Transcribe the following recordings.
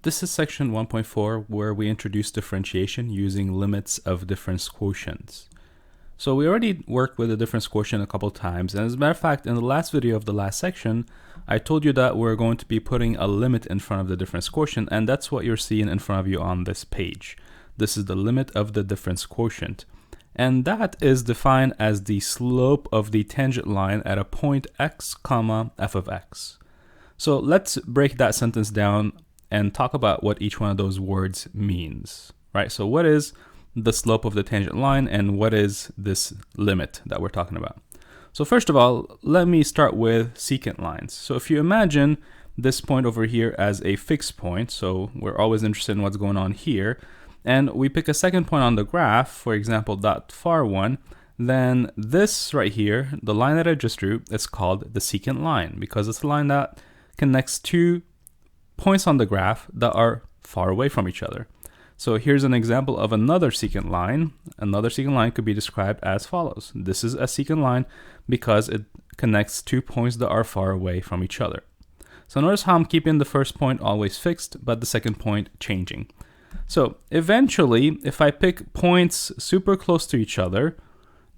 This is section 1.4 where we introduce differentiation using limits of difference quotients. So we already worked with the difference quotient a couple times, and as a matter of fact, in the last video of the last section, I told you that we're going to be putting a limit in front of the difference quotient, and that's what you're seeing in front of you on this page. This is the limit of the difference quotient. And that is defined as the slope of the tangent line at a point x, comma, f of x. So let's break that sentence down and talk about what each one of those words means, right? So what is the slope of the tangent line and what is this limit that we're talking about? So first of all, let me start with secant lines. So if you imagine this point over here as a fixed point, so we're always interested in what's going on here, and we pick a second point on the graph, for example, that far one, then this right here, the line that I just drew, is called the secant line because it's a line that connects two points on the graph that are far away from each other. So here's an example of another secant line. Another secant line could be described as follows. This is a secant line because it connects two points that are far away from each other. So notice how I'm keeping the first point always fixed, but the second point changing. So eventually, if I pick points super close to each other,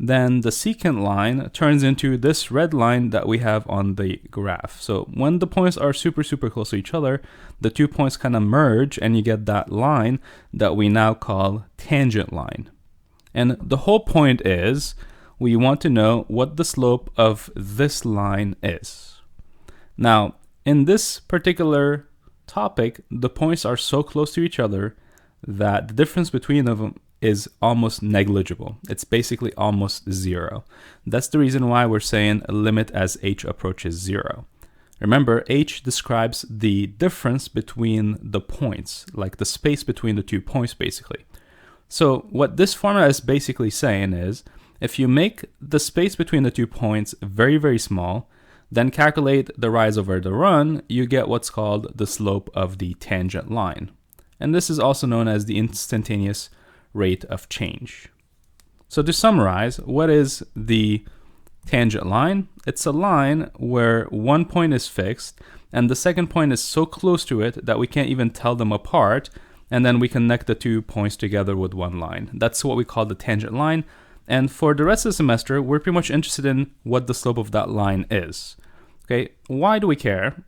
then the secant line turns into this red line that we have on the graph. So when the points are super close to each other, the two points kind of merge and you get that line that we now call tangent line. And the whole point is we want to know what the slope of this line is. Now, in this particular topic, the points are so close to each other that the difference between them is almost negligible. It's basically almost zero. That's the reason why we're saying a limit as h approaches zero. Remember, h describes the difference between the points, like the space between the 2 points basically. So what this formula is basically saying is, if you make the space between the 2 points very small, then calculate the rise over the run, you get what's called the slope of the tangent line. And this is also known as the instantaneous rate of change. So to summarize, what is the tangent line? It's a line where one point is fixed and the second point is so close to it that we can't even tell them apart, and then we connect the 2 points together with one line. That's what we call the tangent line. And for the rest of the semester, we're pretty much interested in what the slope of that line is. Okay, why do we care?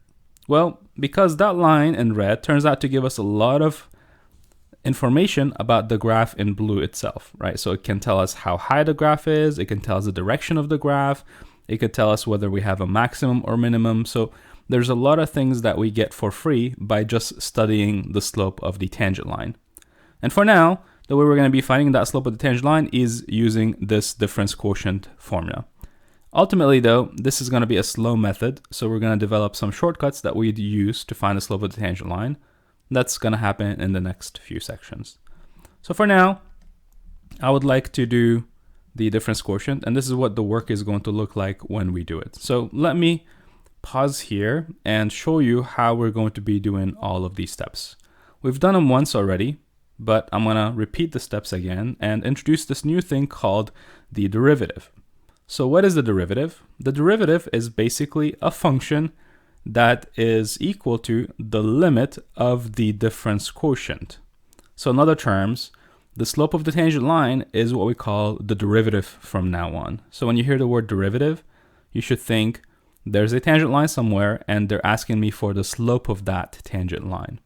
Well, because that line in red turns out to give us a lot of information about the graph in blue itself, right? So it can tell us how high the graph is, it can tell us the direction of the graph, it could tell us whether we have a maximum or minimum. So there's a lot of things that we get for free by just studying the slope of the tangent line. And for now, the way we're going to be finding that slope of the tangent line is using this difference quotient formula. Ultimately though, this is going to be a slow method, so we're going to develop some shortcuts that we'd use to find the slope of the tangent line. That's going to happen in the next few sections. So for now, I would like to do the difference quotient, and this is what the work is going to look like when we do it. So let me pause here and show you how we're going to be doing all of these steps. We've done them once already, but I'm going to repeat the steps again and introduce this new thing called the derivative. So what is the derivative? The derivative is basically a function that is equal to the limit of the difference quotient. So in other terms, the slope of the tangent line is what we call the derivative from now on. So when you hear the word derivative, you should think there's a tangent line somewhere and they're asking me for the slope of that tangent line.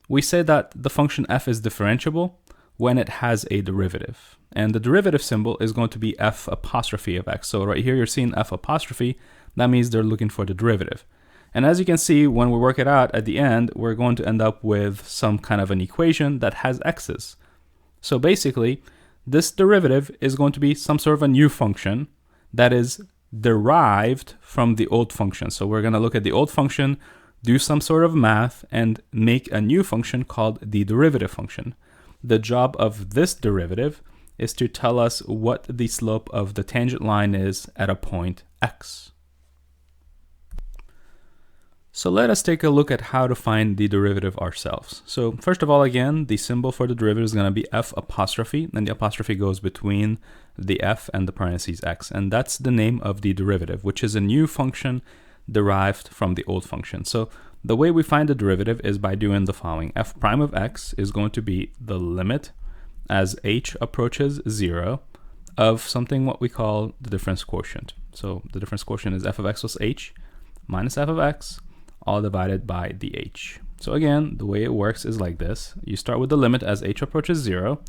We say that the function f is differentiable when it has a derivative. And the derivative symbol is going to be f apostrophe of x. So right here you're seeing f apostrophe. That means they're looking for the derivative. And as you can see, when we work it out at the end, we're going to end up with some kind of an equation that has x's. So basically, this derivative is going to be some sort of a new function that is derived from the old function. So we're going to look at the old function, do some sort of math, and make a new function called the derivative function. The job of this derivative is to tell us what the slope of the tangent line is at a point x. So let us take a look at how to find the derivative ourselves. So first of all, again, the symbol for the derivative is going to be f apostrophe, and the apostrophe goes between the f and the parentheses x, and that's the name of the derivative, which is a new function derived from the old function. So the way we find the derivative is by doing the following. F prime of x is going to be the limit as h approaches 0 of something what we call the difference quotient. So the difference quotient is f of x plus h minus f of x, all divided by the h. So again, the way it works is like this. You start with the limit as h approaches 0,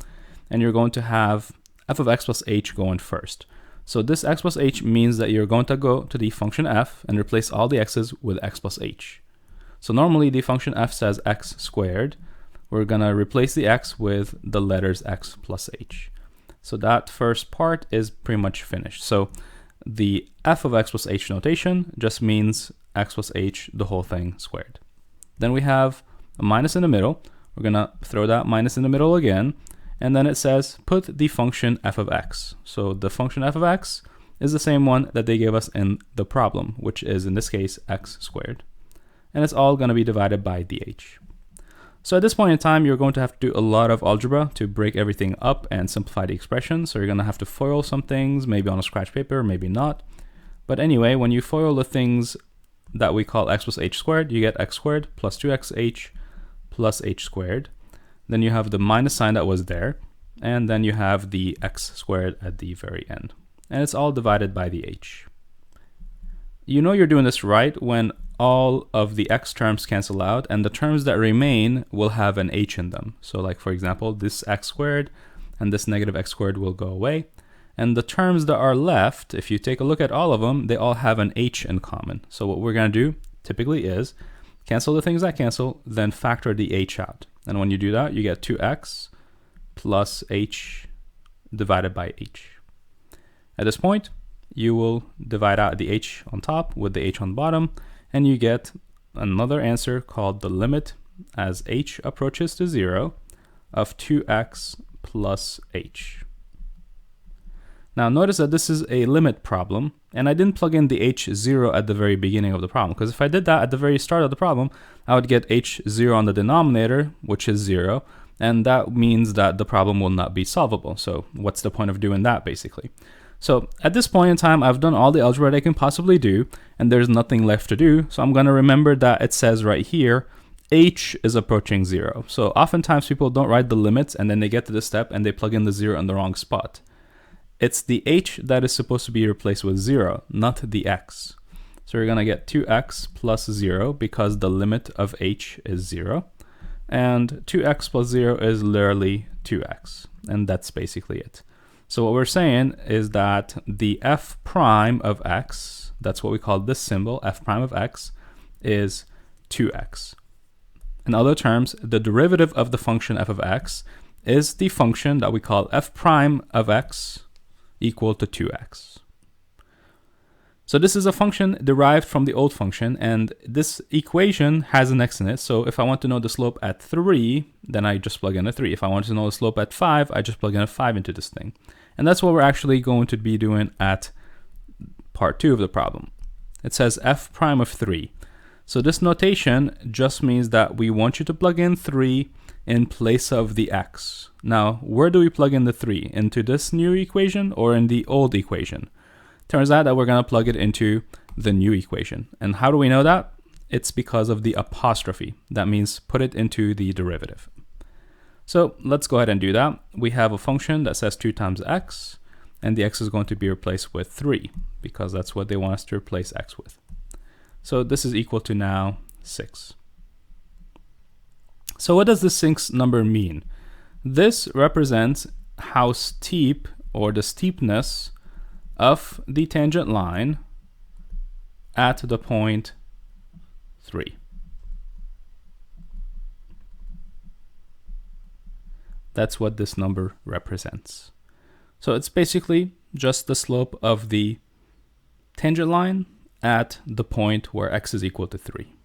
and you're going to have f of x plus h going first. So this x plus h means that you're going to go to the function f and replace all the x's with x plus h. So normally the function f says x squared. We're going to replace the x with the letters x plus h. So that first part is pretty much finished. So the f of x plus h notation just means x plus h, the whole thing squared. Then we have a minus in the middle. We're going to throw that minus in the middle again. And then it says put the function f of x. So the function f of x is the same one that they gave us in the problem, which is in this case x squared. And it's all going to be divided by dh. So at this point in time, you're going to have to do a lot of algebra to break everything up and simplify the expression. So you're going to have to FOIL some things, maybe on a scratch paper, maybe not. But anyway, when you FOIL the things that we call x plus h squared, you get x squared plus 2xh plus h squared. Then you have the minus sign that was there, and then you have the x squared at the very end. And it's all divided by the h. You know you're doing this right when all of the x terms cancel out, and the terms that remain will have an h in them. So like, for example, this x squared and this negative x squared will go away. And the terms that are left, if you take a look at all of them, they all have an h in common. So what we're going to do typically is cancel the things that cancel, then factor the h out. And when you do that, you get 2x plus h divided by h. At this point, you will divide out the h on top with the h on the bottom, and you get another answer called the limit as h approaches to 0 of 2x plus h. Now notice that this is a limit problem, and I didn't plug in the h0 at the very beginning of the problem, because if I did that at the very start of the problem, I would get h0 on the denominator, which is 0, and that means that the problem will not be solvable. So what's the point of doing that, basically? So at this point in time, I've done all the algebra I can possibly do, and there's nothing left to do. So I'm going to remember that it says right here, h is approaching 0. So oftentimes people don't write the limits, and then they get to this step and they plug in the 0 in the wrong spot. It's the h that is supposed to be replaced with 0, not the x. So we're going to get 2x plus 0 because the limit of h is 0. And 2x plus 0 is literally 2x. And that's basically it. So what we're saying is that the f prime of x, that's what we call this symbol, f prime of x, is 2x. In other terms, the derivative of the function f of x is the function that we call f prime of x equal to 2x. So this is a function derived from the old function, and this equation has an x in it. So if I want to know the slope at 3, then I just plug in a 3. If I want to know the slope at 5, I just plug in a 5 into this thing. And that's what we're actually going to be doing at part 2 of the problem. It says f prime of 3. So this notation just means that we want you to plug in 3 in place of the x. Now, where do we plug in the 3? Into this new equation or in the old equation? Turns out that we're going to plug it into the new equation. And how do we know that? It's because of the apostrophe. That means put it into the derivative. So let's go ahead and do that. We have a function that says 2 times x, and the x is going to be replaced with 3 because that's what they want us to replace x with. So this is equal to now 6. So what does this 6 number mean? This represents how steep, or the steepness of the tangent line at the point 3. That's what this number represents. So it's basically just the slope of the tangent line at the point where x is equal to 3.